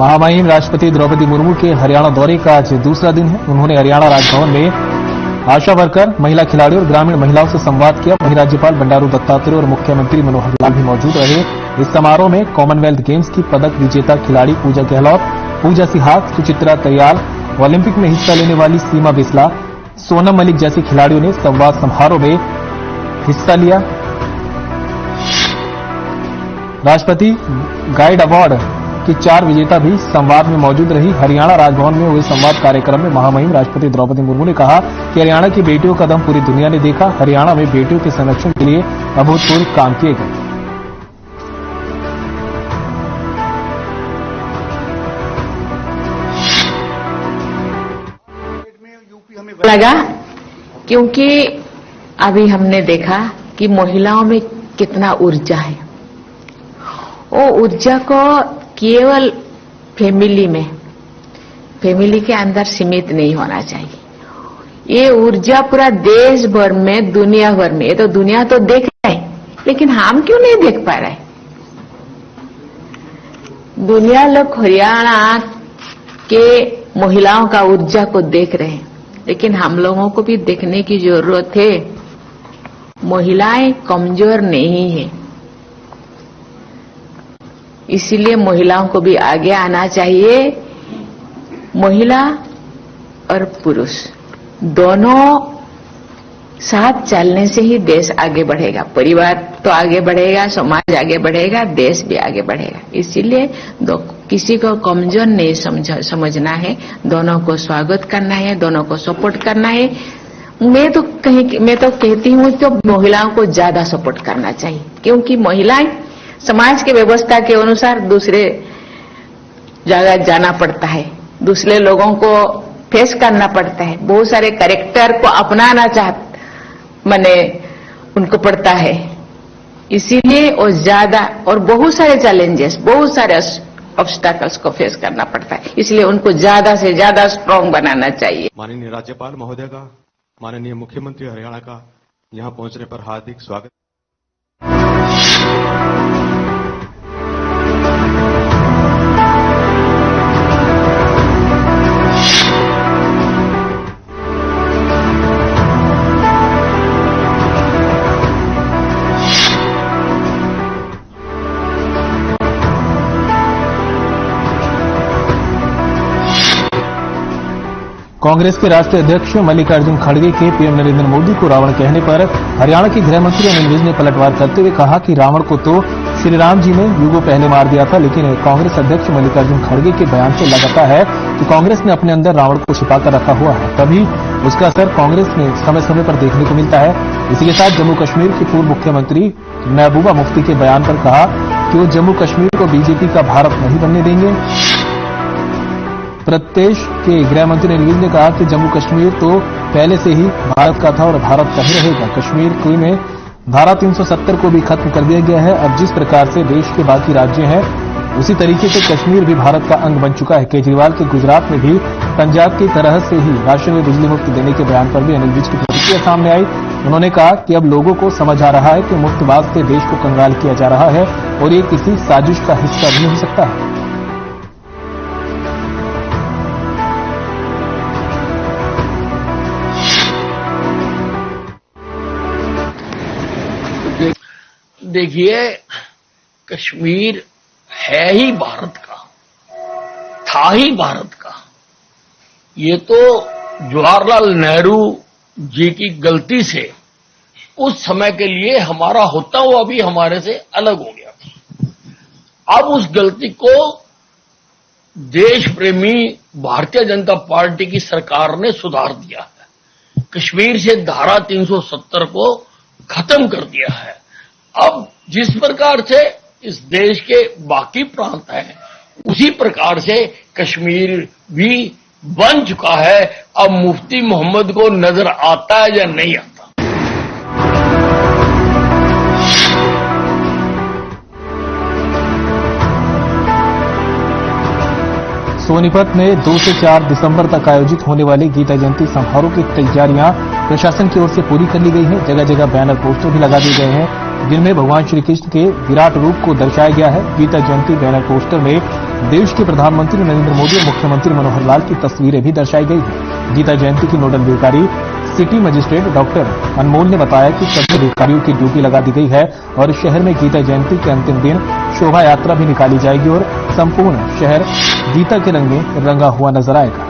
महामहिम राष्ट्रपति द्रौपदी मुर्मू के हरियाणा दौरे का आज दूसरा दिन है। उन्होंने हरियाणा राजभवन में आशा वर्कर, महिला खिलाड़ियों और ग्रामीण महिलाओं से संवाद किया। वहीं राज्यपाल बंडारू दत्तात्रेय और मुख्यमंत्री मनोहर लाल भी मौजूद रहे। इस समारोह में कॉमनवेल्थ गेम्स की पदक विजेता खिलाड़ी पूजा गहलोत, पूजा सिहाग, सुचित्रा तैयाल, ओलंपिक में हिस्सा लेने वाली सीमा बिस्ला, सोनम मलिक जैसे खिलाड़ियों ने संवाद समारोह में हिस्सा लिया। राष्ट्रपति गाइड अवार्ड की 4 विजेता भी संवाद में मौजूद रही। हरियाणा राजभवन में हुए संवाद कार्यक्रम में महामहिम राष्ट्रपति द्रौपदी मुर्मू ने कहा कि हरियाणा की बेटियों का दम पूरी दुनिया ने देखा। हरियाणा में बेटियों के संरक्षण के लिए अभूतपूर्व काम किए गए। लगा क्योंकि अभी हमने देखा कि महिलाओं में कितना ऊर्जा है। वो ऊर्जा को केवल फैमिली के अंदर सीमित नहीं होना चाहिए। ये ऊर्जा पूरा देश भर में, दुनिया भर में, ये तो दुनिया तो देख रहा है, लेकिन हम क्यों नहीं देख पा रहे? दुनिया लोग हरियाणा के महिलाओं का ऊर्जा को देख रहे हैं, लेकिन हम लोगों को भी देखने की जरूरत है। महिलाएं कमजोर नहीं है, इसीलिए महिलाओं को भी आगे आना चाहिए। महिला और पुरुष दोनों साथ चलने से ही देश आगे बढ़ेगा। परिवार तो आगे बढ़ेगा, समाज आगे बढ़ेगा, देश भी आगे बढ़ेगा। इसीलिए किसी को कमजोर नहीं समझना है, दोनों को स्वागत करना है, दोनों को सपोर्ट करना है। मैं तो कहती हूं तो महिलाओं को ज्यादा सपोर्ट करना चाहिए, क्योंकि महिलाएं समाज की व्यवस्था के अनुसार दूसरे जगह जाना पड़ता है, दूसरे लोगों को फेस करना पड़ता है, बहुत सारे कैरेक्टर को अपनाना उनको पड़ता है। इसीलिए और ज्यादा और बहुत सारे चैलेंजेस, बहुत सारे ऑब्स्टैकल्स को फेस करना पड़ता है, इसलिए उनको ज्यादा से ज्यादा स्ट्रांग बनाना चाहिए। माननीय राज्यपाल महोदय का, माननीय मुख्यमंत्री हरियाणा का यहां पहुंचने पर हार्दिक स्वागत। कांग्रेस के राष्ट्रीय अध्यक्ष मल्लिकार्जुन खड़गे के पीएम नरेंद्र मोदी को रावण कहने पर हरियाणा के गृह मंत्री अनिल विज ने पलटवार करते हुए कहा कि रावण को तो श्री राम जी ने युगों पहले मार दिया था, लेकिन कांग्रेस अध्यक्ष मल्लिकार्जुन खड़गे के बयान से लगता है कि कांग्रेस ने अपने अंदर रावण को छिपाकर रखा हुआ है, तभी उसका असर कांग्रेस में समय समय पर देखने को मिलता है। इसी के साथ जम्मू कश्मीर की पूर्व मुख्यमंत्री महबूबा मुफ्ती के बयान पर कहा कि वो जम्मू कश्मीर को बीजेपी का भारत नहीं बनने देंगे। प्रदेश के गृह मंत्री अनिल विज ने कहा कि जम्मू कश्मीर तो पहले से ही भारत का था और भारत का ही रहेगा। कश्मीर में धारा 370 को भी खत्म कर दिया गया है। अब जिस प्रकार से देश के बाकी राज्य हैं, उसी तरीके से कश्मीर भी भारत का अंग बन चुका है। केजरीवाल के गुजरात में भी पंजाब की तरह से ही राशन में बिजली मुफ्त देने के बयान पर भी अनिल विज की प्रतिक्रिया सामने आई। उन्होंने कहा कि अब लोगों को समझ आ रहा है कि मुफ्तबाज से देश को कंगाल किया जा रहा है और ये किसी साजिश का हिस्सा भी हो सकता है। देखिए, कश्मीर है ही भारत का, था ही भारत का। ये तो जवाहरलाल नेहरू जी की गलती से उस समय के लिए हमारा होता हुआ भी हमारे से अलग हो गया। अब उस गलती को देश प्रेमी भारतीय जनता पार्टी की सरकार ने सुधार दिया है। कश्मीर से धारा 370 को खत्म कर दिया है। अब जिस प्रकार से इस देश के बाकी प्रांत हैं, उसी प्रकार से कश्मीर भी बन चुका है। अब मुफ्ती मोहम्मद को नजर आता है या नहीं आता? सोनीपत में 2 से 4 दिसंबर तक आयोजित होने वाले गीता जयंती समारोह की तैयारियां प्रशासन की ओर से पूरी कर ली गई हैं। जगह जगह बैनर पोस्टर भी लगा दिए गए हैं। जिनमें भगवान श्री कृष्ण के विराट रूप को दर्शाया गया है। गीता जयंती बैनर पोस्टर में देश के प्रधानमंत्री नरेंद्र मोदी और मुख्यमंत्री मनोहर लाल की तस्वीरें भी दर्शाई गई हैं। गीता जयंती की नोडल अधिकारी सिटी मजिस्ट्रेट डॉक्टर अनमोल ने बताया कि सभी अधिकारियों की ड्यूटी लगा दी गई है और शहर में गीता जयंती के अंतिम दिन शोभा यात्रा भी निकाली जाएगी और संपूर्ण शहर गीता के रंग में रंगा हुआ नजर आएगा।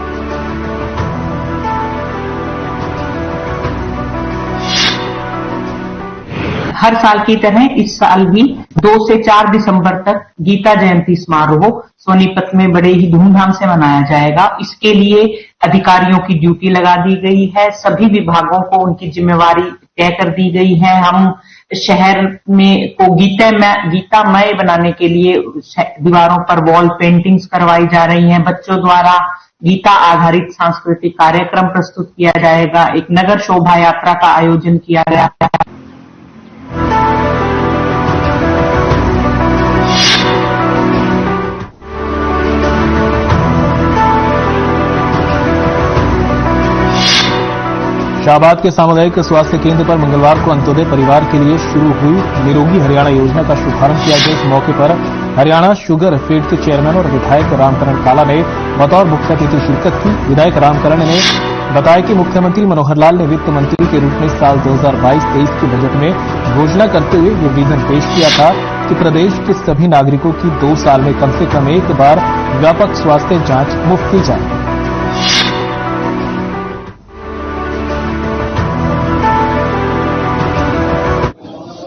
हर साल की तरह इस साल भी 2 से 4 दिसंबर तक गीता जयंती समारोह सोनीपत में बड़े ही धूमधाम से मनाया जाएगा। इसके लिए अधिकारियों की ड्यूटी लगा दी गई है। सभी विभागों को उनकी जिम्मेवारी तय कर दी गई है। हम शहर में को गीतामय बनाने के लिए दीवारों पर वॉल पेंटिंग्स करवाई जा रही हैं। बच्चों द्वारा गीता आधारित सांस्कृतिक कार्यक्रम प्रस्तुत किया जाएगा। एक नगर शोभा यात्रा का आयोजन किया गया है। शाहबाद के सामुदायिक स्वास्थ्य केंद्र पर मंगलवार को अंत्योदय परिवार के लिए शुरू हुई निरोगी हरियाणा योजना का शुभारंभ किया गया। इस मौके पर हरियाणा शुगर फीड के चेयरमैन और विधायक रामकरण काला ने बतौर मुख्य अतिथि शिरकत की। विधायक रामकरण ने बताया कि मुख्यमंत्री मनोहर लाल ने वित्त मंत्री के रूप में साल 2022-23 के बजट में घोषणा करते हुए ये विजन पेश किया था कि प्रदेश के सभी नागरिकों की 2 साल में कम से कम एक बार व्यापक स्वास्थ्य जांच मुफ्त की जाए।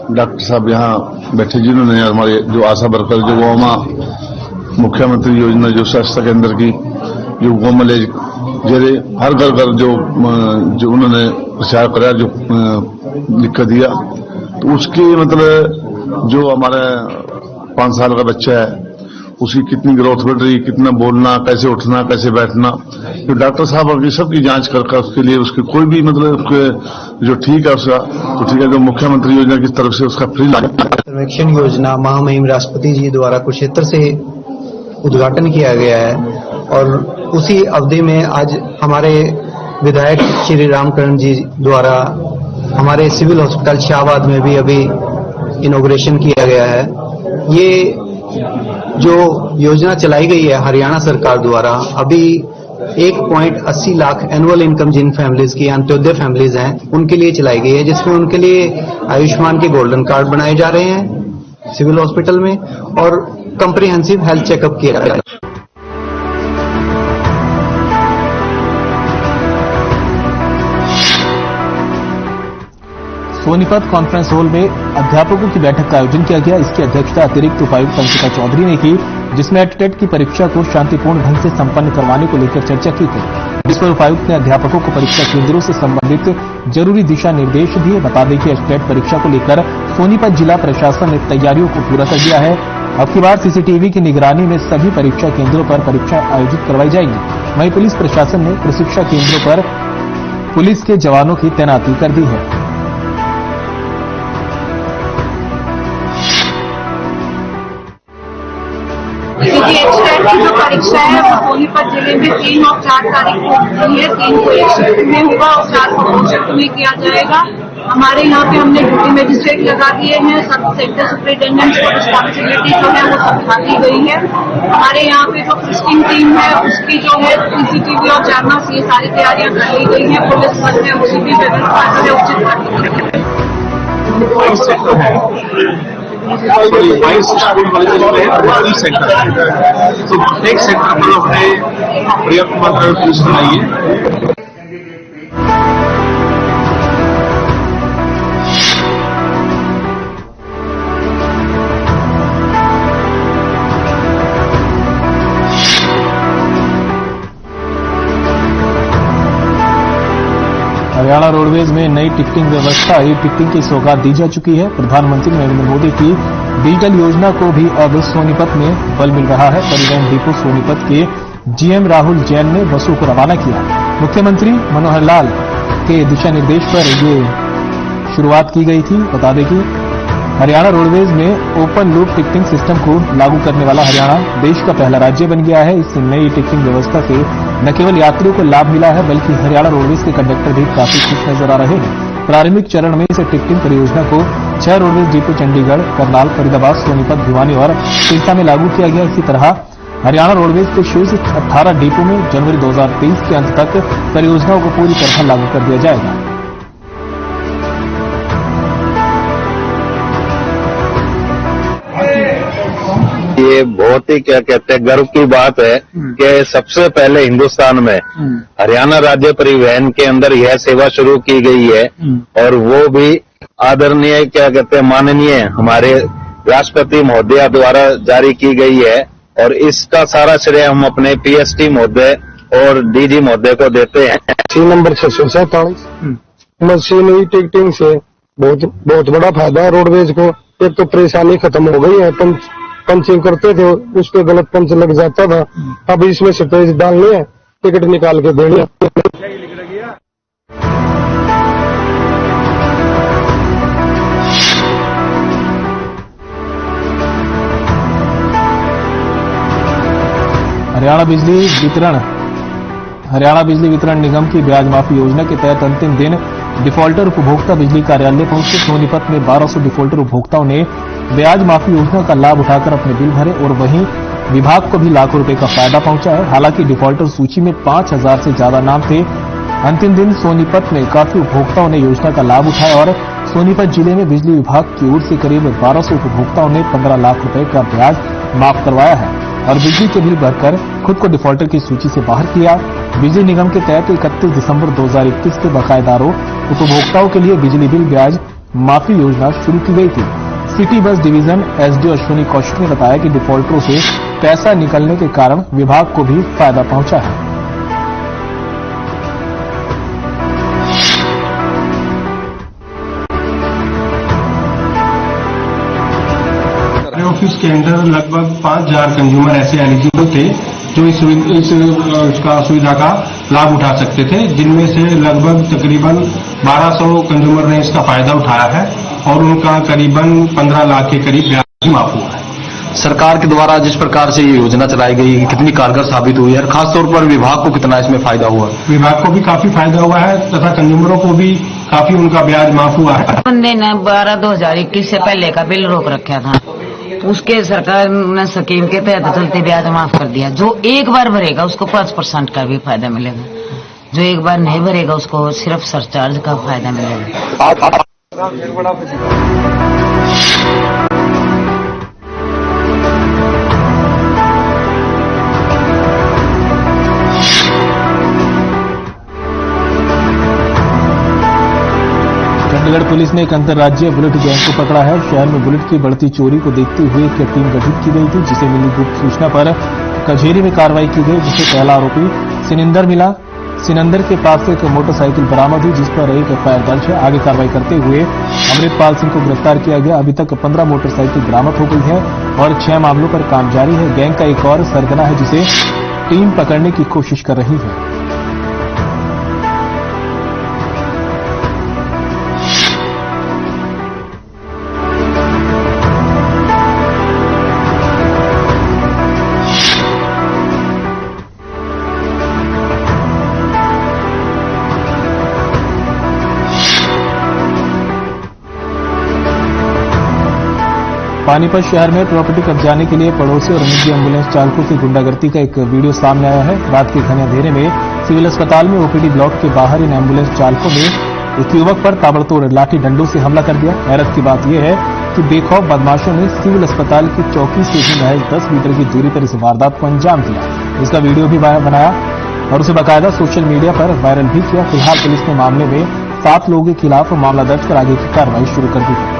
डॉक्टर साहब यहाँ बैठे जिन्होंने हमारे जो आशा वर्कर जो गोमा मुख्यमंत्री योजना जो स्वास्थ्य केंद्र की जो गोमलेज जेरे हर घर जो उन्होंने प्रचार कराया जो लिख कर दिया तो उसकी मतलब जो हमारे 5 साल का बच्चा है उसकी कितनी ग्रोथ बढ़ रही, कितना बोलना, कैसे उठना, कैसे बैठना, तो डॉक्टर साहब अभी सबकी जांच करके उसके लिए उसके कोई भी मतलब उसके जो ठीक है उसका तो ठीक है। जो मुख्यमंत्री योजना की तरफ से उसका फ्री सर्वेक्षण योजना महामहिम राष्ट्रपति जी द्वारा कुरुक्षेत्र से उद्घाटन किया गया है और उसी अवधि में आज हमारे विधायक श्री रामकरण जी द्वारा हमारे सिविल हॉस्पिटल शाहबाद में भी अभी इनॉग्रेशन किया गया है। ये जो योजना चलाई गई है हरियाणा सरकार द्वारा अभी 1.80 लाख एनुअल इनकम जिन फैमिलीज की अंत्योदय फैमिलीज हैं उनके लिए चलाई गई है, जिसमें उनके लिए आयुष्मान के गोल्डन कार्ड बनाए जा रहे हैं सिविल हॉस्पिटल में और कम्प्रिहेंसिव हेल्थ चेकअप किया जा रहा है। सोनीपत कॉन्फ्रेंस हॉल में अध्यापकों की बैठक का आयोजन किया गया। इसकी अध्यक्षता अतिरिक्त उपायुक्त अंकिता चौधरी ने की, जिसमें एटटेट की परीक्षा को शांतिपूर्ण ढंग से संपन्न करवाने को लेकर चर्चा की गई। इस पर उपायुक्त ने अध्यापकों को परीक्षा केंद्रों से संबंधित जरूरी दिशा निर्देश दिए। बता दें कि एटटेट परीक्षा को लेकर सोनीपत जिला प्रशासन ने तैयारियों को पूरा कर दिया है। अब की बार सीसीटीवी की निगरानी में सभी परीक्षा केंद्रों पर परीक्षा आयोजित करवाई जाएगी। वहीं पुलिस प्रशासन ने प्रशिक्षा केंद्रों पर पुलिस के जवानों की तैनाती कर दी है। क्योंकि एटटेट की जो परीक्षा है वो सोनीपत जिले में 3 और 4 तारीख को होती है। 3 को एक शिफ्ट में होगा और 4 को 2 शिफ्ट में किया जाएगा। हमारे यहाँ पे हमने ड्यूटी मजिस्ट्रेट लगा दिए हैं। सब सेक्टर सुपरिटेंडेंट्स को रिस्पॉन्सिबिलिटी जो है वो समझा दी गई है। हमारे यहाँ पे जो टेस्टिंग टीम है उसकी जो है सीसीटीवी और जैमर्स ये सारी तैयारियां कर ली गई है। पुलिस बल में उसकी भी व्यवस्था जो है उचित कर दी गई है। 22 सेक्टर है, 22 स्कूल वाले सेंटर है, तो प्रत्येक सेक्टर पर अपने पर्याप्त मात्रा में पुलिस बनाइए। हरियाणा रोडवेज में नई टिकटिंग व्यवस्था ई टिकटिंग की सौगात दी जा चुकी है। प्रधानमंत्री नरेंद्र मोदी की डिजिटल योजना को भी अब सोनीपत में बल मिल रहा है। परिवहन डिपो सोनीपत के जीएम राहुल जैन ने बसों को रवाना किया। मुख्यमंत्री मनोहर लाल के दिशा निर्देश पर ये शुरुआत की गई थी। बता दें कि हरियाणा रोडवेज में ओपन लूप टिकटिंग सिस्टम को लागू करने वाला हरियाणा देश का पहला राज्य बन गया है। इस नई टिकटिंग व्यवस्था से न केवल यात्रियों को लाभ मिला है बल्कि हरियाणा रोडवेज के कंडक्टर भी काफी खुश नजर आ रहे हैं। प्रारंभिक चरण में इस टिकटिंग परियोजना को 6 रोडवेज डिपो चंडीगढ़, करनाल, फरीदाबाद, सोनीपत, भिवानी और सिरसा में लागू किया गया। इसी तरह हरियाणा रोडवेज के शेष 18 डिपो में जनवरी 2023 के अंत तक परियोजनाओं को पूरी तरह लागू कर दिया जाएगा। ये बहुत ही क्या कहते हैं गर्व की बात है कि सबसे पहले हिंदुस्तान में हरियाणा राज्य परिवहन के अंदर यह सेवा शुरू की गई है और वो भी आदरणीय क्या कहते हैं माननीय हमारे राष्ट्रपति महोदया द्वारा जारी की गई है और इसका सारा श्रेय हम अपने पीएसटी महोदय और डीजी महोदय को देते हैं। Machine number 647 machine e ticketing से बहुत बड़ा फायदा है रोडवेज को। एक तो परेशानी खत्म हो गई है, पंचिंग करते थे उस पे गलत पंच लग जाता था, अब इसमें से पेज डालने हैं, टिकट निकाल के देनी है। हरियाणा बिजली वितरण निगम की ब्याज माफी योजना के तहत अंतिम दिन डिफॉल्टर उपभोक्ता बिजली कार्यालय पहुंचे। सोनीपत में 1200 डिफॉल्टर उपभोक्ताओं ने ब्याज माफी योजना का लाभ उठाकर अपने बिल भरे और वहीं विभाग को भी लाखों रुपए का फायदा पहुंचा है। हालांकि डिफॉल्टर सूची में 5000 से ज्यादा नाम थे। अंतिम दिन सोनीपत में काफी उपभोक्ताओं ने योजना का लाभ उठाया और सोनीपत जिले में बिजली विभाग की ओर से करीब 1200 उपभोक्ताओं ने 15 लाख रुपए का ब्याज माफ करवाया है और बिजली के बिल भरकर खुद को डिफॉल्टर की सूची से बाहर किया। बिजली निगम के तहत 31 दिसंबर 2021 के बकायेदारों उपभोक्ताओं के लिए बिजली बिल ब्याज माफी योजना शुरू की गई थी। City bus division SDO Ashwini Kaushik ने बताया कि डिफॉल्टरों से पैसा निकलने के कारण विभाग को भी फायदा पहुंचा है। ऑफिस के अंदर लगभग 5000 कंज्यूमर ऐसे एलिजिबल थे जो इस सुविधा का लाभ उठा सकते थे, जिनमें से लगभग तकरीबन 1200 कंज्यूमर ने इसका फायदा उठाया है और उनका करीबन 15 लाख के करीब ब्याज माफ हुआ है। सरकार के द्वारा जिस प्रकार से ये योजना चलाई गई कितनी कारगर साबित हुई है और खासतौर पर विभाग को कितना इसमें फायदा हुआ? विभाग को भी काफी फायदा हुआ है तथा कंज्यूमरों को भी काफी उनका ब्याज माफ हुआ है। हमने 12/2021 से पहले का बिल रोक रखा था, उसके सरकार ने स्कीम के तहत चलते ब्याज माफ कर दिया। जो एक बार भरेगा उसको 5% का भी फायदा मिलेगा, जो एक बार नहीं भरेगा उसको सिर्फ सरचार्ज का फायदा मिलेगा। चंडीगढ़ पुलिस ने एक अंतर्राज्यीय बुलेट गैंग को पकड़ा है। शहर में बुलेट की बढ़ती चोरी को देखते हुए एक टीम गठित की गई थी, जिसे मिली गुप्त सूचना पर कचेरी में कार्रवाई की गई, जिसमें पहला आरोपी सिनिंदर मिला। सिनंदर के पास से एक मोटरसाइकिल बरामद हुई, जिस पर एक एफआईआर दर्ज है। आगे कार्रवाई करते हुए अमृतपाल सिंह को गिरफ्तार किया गया। अभी तक 15 मोटरसाइकिल बरामद हो गई है और 6 मामलों पर काम जारी है। गैंग का एक और सरगना है, जिसे टीम पकड़ने की कोशिश कर रही है। पानीपत शहर में प्रॉपर्टी कब्जाने के लिए पड़ोसी और निजी एम्बुलेंस चालकों से गुंडागर्दी का एक वीडियो सामने आया है। रात के घने अंधेरे में सिविल अस्पताल में ओपीडी ब्लॉक के बाहर इन एम्बुलेंस चालकों ने एक युवक पर ताबड़तोड़ लाठी डंडों से हमला कर दिया। हैरत की बात यह है कि बेखौफ बदमाशों ने सिविल अस्पताल की चौकी से ही महज 10 मीटर की दूरी पर इस वारदात को अंजाम दिया। इसका वीडियो भी बनाया और उसे बाकायदा सोशल मीडिया पर वायरल भी किया। फिलहाल पुलिस ने मामले में 7 लोगों के खिलाफ मामला दर्ज कर आगे की कार्रवाई शुरू कर दी है।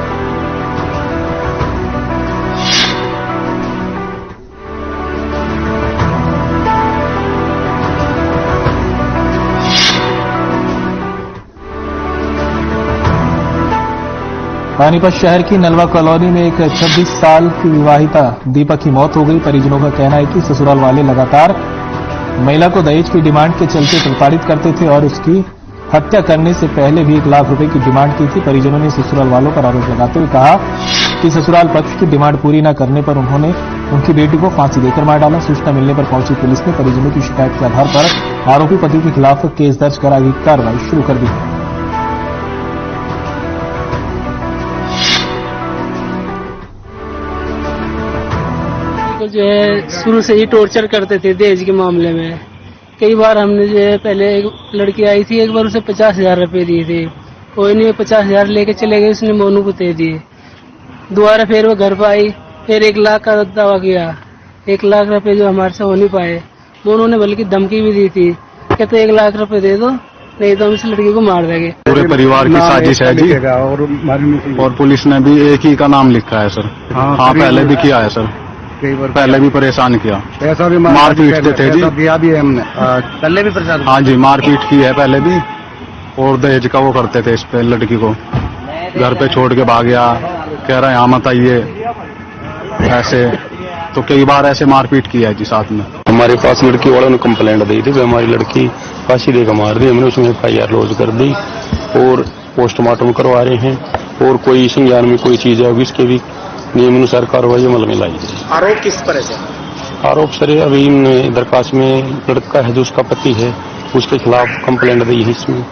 पानीपत शहर की नलवा कॉलोनी में एक 26 साल की विवाहिता दीपक की मौत हो गई। परिजनों का कहना है कि ससुराल वाले लगातार महिला को दहेज की डिमांड के चलते प्रताड़ित करते थे और उसकी हत्या करने से पहले भी 1 लाख रुपए की डिमांड की थी। परिजनों ने ससुराल वालों पर आरोप लगाते हुए कहा कि ससुराल पक्ष की डिमांड पूरी न करने पर उन्होंने उनकी बेटी को फांसी देकर मार डाला। सूचना मिलने पर पहुंची पुलिस ने परिजनों की शिकायत के आधार पर आरोपी पति के खिलाफ केस दर्ज कर आगे कार्रवाई शुरू कर दी है। जो है शुरू से ही टॉर्चर करते थे दहेज के मामले में। कई बार हमने जो है, पहले एक लड़की आई थी, एक बार उसे 50,000 रुपए दिए थे, कोई नहीं 50,000 लेके चले गए, उसने मोनू को दे दिए। दोबारा फिर वो घर पर आई, फिर 1 लाख का दावा किया। 1 लाख रुपए जो हमारे से हो नहीं पाए, मोनू ने बल्कि धमकी भी दी थी, कहते 1 लाख रुपए दे दो, नहीं तो हम इस लड़की को मार देंगे। पूरे परिवार की साजिश है जी, और पुलिस ने भी एक ही का नाम लिखा है सर। हाँ, पहले भी किया है सर, पहले भी परेशान किया, पैसा भी मार पीटते थे जी, दिया भी है हमने, पहले भी परेशान। हाँ जी, मारपीट की है पहले भी, और दहेज का वो करते थे इस पे। लड़की को घर पे छोड़ के भाग गया, कह रहा है यहाँ मत आइए, ऐसे तो कई बार ऐसे मारपीट किया है जी साथ में। हमारे पास लड़की वालों ने कंप्लेंट दी थी कि हमारी लड़की फांसी देकर मार दी। हमने उसमें FIR लॉन्च कर दी और पोस्टमार्टम करवा रहे हैं, और कोई संज्ञान में कोई चीज है इसके भी नियमानुसार कार्रवाई अमल में लाई जाए। आरोप किस पर है? आरोप सर अभी इन दरखास्त में लड़का है जो उसका पति है, उसके खिलाफ कंप्लेंट दी है इसमें।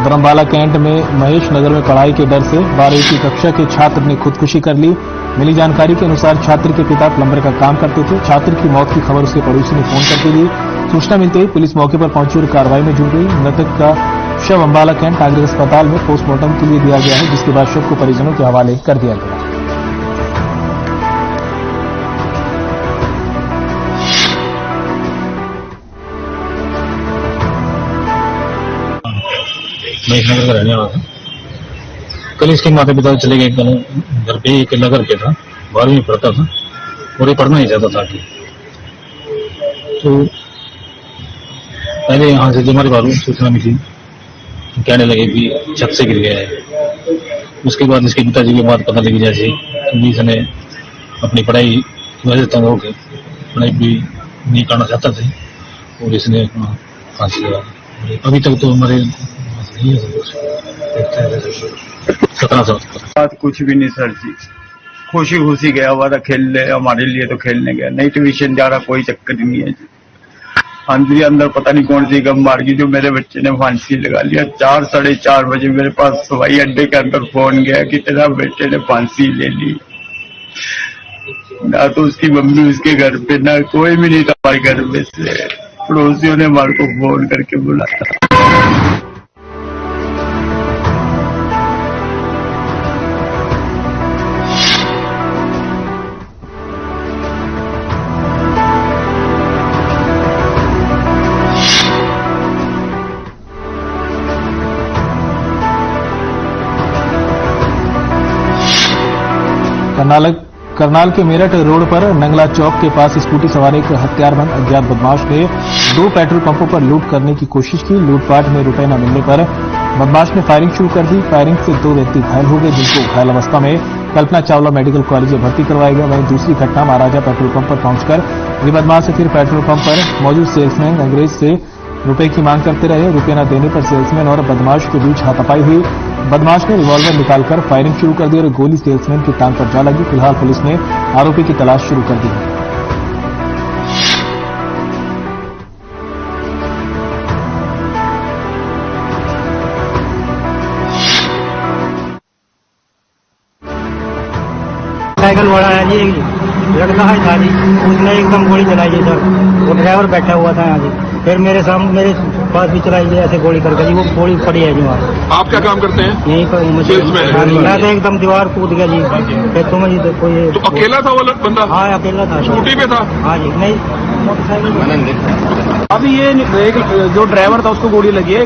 धर्मबाला कैंट में महेश नगर में पढ़ाई के डर से 12वीं की कक्षा के छात्र ने खुदकुशी कर ली। मिली जानकारी के अनुसार छात्र के पिता प्लम्बर का काम करते थे। छात्र की मौत की खबर उसके पड़ोसी ने फोन करके दी। सूचना मिलते ही पुलिस मौके पर पहुंची और कार्रवाई में जुट गई। मृतक का शव अंबाला कैंट नागरिक अस्पताल में पोस्टमार्टम के लिए दिया गया है, जिसके बाद शव को परिजनों के हवाले कर दिया गया। महेश नगर का रहने वाला था। कल इसके माता पिता चले गए, कल घर पे अकेला घर पे था, 12वीं में पढ़ता था और ये पढ़ना नहीं चाहता था कि तो पहले यहाँ से जो हमारे बालू सूचना मिली, कहने लगे कि छत से गिर गया है। उसके बाद इसके पिताजी की बात पता लगी जैसे इसने अपनी पढ़ाई की वजह से तंग होकर पढ़ाई भी नहीं करना चाहता था और इसने फांसी लगा। अभी तक तो हमारे 17 साल बात कुछ भी नहीं सर जी, खुशी खुशी गया हुआ था खेलने, हमारे लिए तो खेलने गया, नहीं ट्यूशन जा रहा, कोई चक्कर नहीं है जी। अंदर पता नहीं कौन सी गम मार गई जो मेरे बच्चे ने फांसी लगा लिया। 4 साढ़े 4 बजे मेरे पास हवाई अड्डे के अंदर फोन गया कि तेरा बेटे ने फांसी ले ली। ना तो उसकी मम्मी उसके घर पे, ना कोई भी नहीं था हमारे घर में से। पड़ोसियों ने हमारे को फोन करके बुलाया। करनाल के मेरठ रोड पर नंगला चौक के पास स्कूटी सवार एक हथियारबंद अज्ञात बदमाश ने 2 पेट्रोल पंपों पर लूट करने की कोशिश की। लूटपाट में रुपए न मिलने पर बदमाश ने फायरिंग शुरू कर दी। फायरिंग से 2 व्यक्ति घायल हो गए, जिनको घायल अवस्था में कल्पना चावला मेडिकल कॉलेज में भर्ती करवाया गया। वहीं दूसरी घटना महाराजा पेट्रोल पंप पर पहुंचकर ये बदमाश से फिर पेट्रोल पंप पर मौजूद सेल्समैन अंग्रेज से रुपए की मांग करते रहे। रुपए न देने पर सेल्समैन और बदमाश के बीच हाथापाई हुई। बदमाश ने रिवॉल्वर निकालकर फायरिंग शुरू कर दी और गोली सेल्समैन की टांग पर जा लगी। फिलहाल पुलिस ने आरोपी की तलाश शुरू कर दी है। साइकिल वाला है जी, लड़का है था जी, उसने एकदम गोली चलाई है सर। वो ड्राइवर बैठा हुआ था यहाँ जी, फिर मेरे सामने मेरे पास भी चलाई है ऐसे गोली करके जी। वो गोली पड़ी है जी वहाँ। आप क्या काम करते हैं? यहीं पर मैं तो एकदम दीवार कूद गया जी। फिर तुम्हें जी कोई तो अकेला था वो बंदा? हाँ अकेला था। स्कूटी पे था? हाँ जी, नहीं मोटरसाइकिल। अभी ये एक जो ड्राइवर था उसको गोली लगी है,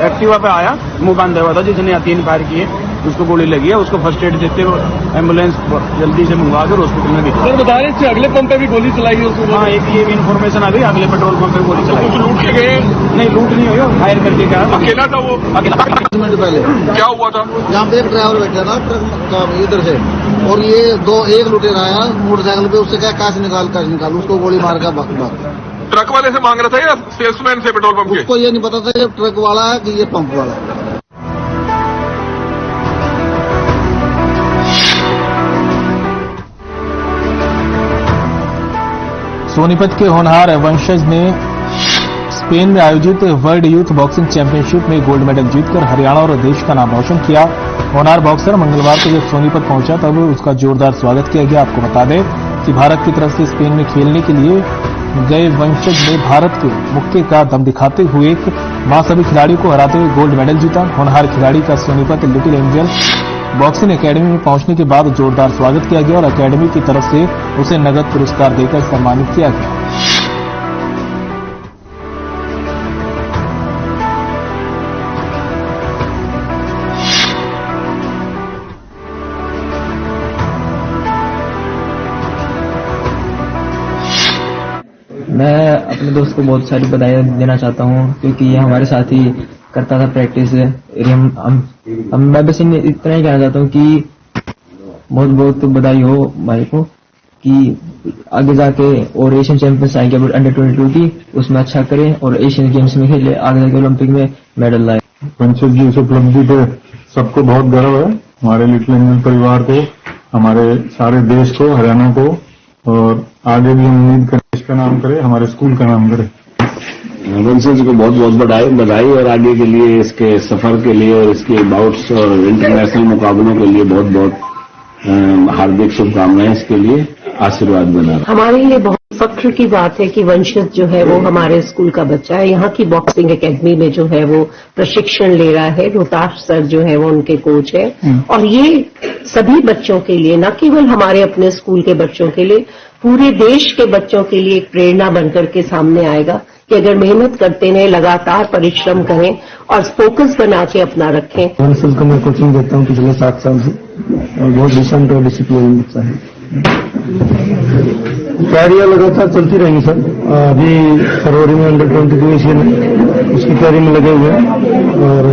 एक्टिवा पे आया, मुंह बांधा हुआ था, जिसने 3 फायर किए, उसको गोली लगी है। उसको फर्स्ट एड देते हुए एम्बुलेंस जल्दी से मंगवा कर हॉस्पिटल में भिजवा। सर बता रहे थे अगले पंप पे भी गोली चलाई है उसको? हाँ, ये भी इन्फॉर्मेशन आ गई, अगले पेट्रोल पंप पे गोली चलाई। कुछ लूट के गए? नहीं, लूट नहीं हुई, फायर करके गया। अकेला था वो? मिनट पहले क्या हुआ था? यहाँ पे एक ड्राइवर बैठा था ट्रक इधर से, और ये एक लुटेरा आया मोटरसाइकिल पे, उससे क्या कैश निकाल उसको गोली मार का भाग। ट्रक वाले से मांग रहा था या सेल्समैन से पेट्रोल पंप के? उसको ये नहीं पता था ये ट्रक वाला है कि ये पंप वाला है। सोनीपत के होनहार वंशज ने स्पेन में आयोजित वर्ल्ड यूथ बॉक्सिंग चैंपियनशिप में गोल्ड मेडल जीतकर हरियाणा और देश का नाम रोशन किया। होनहार बॉक्सर मंगलवार को जब सोनीपत पहुंचा तब उसका जोरदार स्वागत किया गया। आपको बता दें कि भारत की तरफ से स्पेन में खेलने के लिए गए वंशज ने भारत के मुक्के का दम दिखाते हुए वहां सभी खिलाड़ियों को हराते हुए गोल्ड मेडल जीता। होनहार खिलाड़ी का Sonipat little angel boxing academy में पहुंचने के बाद जोरदार स्वागत किया गया और एकेडमी की तरफ से उसे नगद पुरस्कार देकर सम्मानित किया गया। मैं अपने दोस्त को बहुत सारी बधाई देना चाहता हूँ क्योंकि ये हमारे साथ ही करता था प्रैक्टिस। मैं बस इतना ही कहना चाहता हूँ कि बहुत बहुत बधाई हो भाई को कि आगे जाके और एशियन चैंपियंस आएंगे अंडर 22 की, उसमें अच्छा करे और एशियन गेम्स में खेले, आगे जाके ओलंपिक में मेडल लाए। वंशज जी इस उपलब्धि पे सबको बहुत गर्व है, हमारे लिटिल एंजल परिवार को, हमारे सारे देश को, हरियाणा को, और आगे भी हम उम्मीद करें इसका नाम करे, हमारे स्कूल का नाम करे। वंशज को बहुत बहुत बधाई और आगे के लिए, इसके सफर के लिए और इसके बाउट्स और इंटरनेशनल मुकाबलों के लिए बहुत बहुत हार्दिक शुभकामनाएं। इसके लिए आशीर्वाद बना। हमारे लिए बहुत फख्र की बात है कि वंशज जो है वो हमारे स्कूल का बच्चा है। यहाँ की बॉक्सिंग एकेडमी में जो है वो प्रशिक्षण ले रहा है। रोहताश सर जो है वो उनके कोच है और ये सभी बच्चों के लिए, न केवल हमारे अपने स्कूल के बच्चों के लिए, पूरे देश के बच्चों के लिए एक प्रेरणा बनकर के सामने आएगा कि अगर मेहनत करते रहे, लगातार परिश्रम करें और फोकस बना के अपना रखें। वंशज को मैं कोचिंग देता हूँ पिछले 7 साल से और बहुत डिसेंट और डिसिप्लिन बच्चा है। तैयारियां लगातार चलती रहेंगी सर। अभी फरवरी में अंडर 22 एशियन है, उसकी तैयारी में लगे हुए हैं और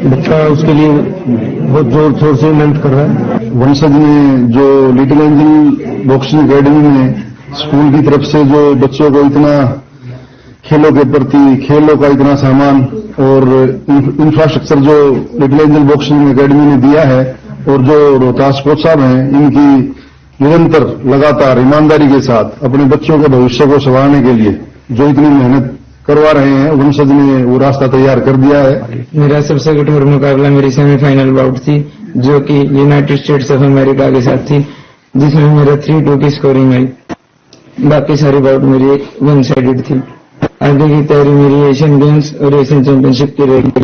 बच्चा उसके लिए बहुत जोर शोर से मेहनत कर रहा है। वंशज ने जो लिटिल एंजल बॉक्सिंग एकेडमी में स्कूल की तरफ से जो बच्चों को इतना खेलों के प्रति, खेलों का इतना सामान और इंफ्रास्ट्रक्चर जो लिटिल एंजल बॉक्सिंग एकेडमी ने दिया है और जो रोहतास कोच साहब हैं, इनकी निरंतर लगातार ईमानदारी के साथ अपने बच्चों के भविष्य को संवारने के लिए जो इतनी मेहनत करवा रहे हैं, वंशज ने वो रास्ता तैयार कर दिया है। मेरा सबसे कठोर मुकाबला मेरी सेमीफाइनल बाउट थी जो कि यूनाइटेड स्टेट्स ऑफ अमेरिका के साथ थी, जिसमें मेरा 3-2 की स्कोरिंग आई। बाकी सारी बाउट मेरी 1 साइडेड थी। आगे की तैयारी मेरी एशियन गेम्स और एशियन चैंपियनशिप की रहेगी।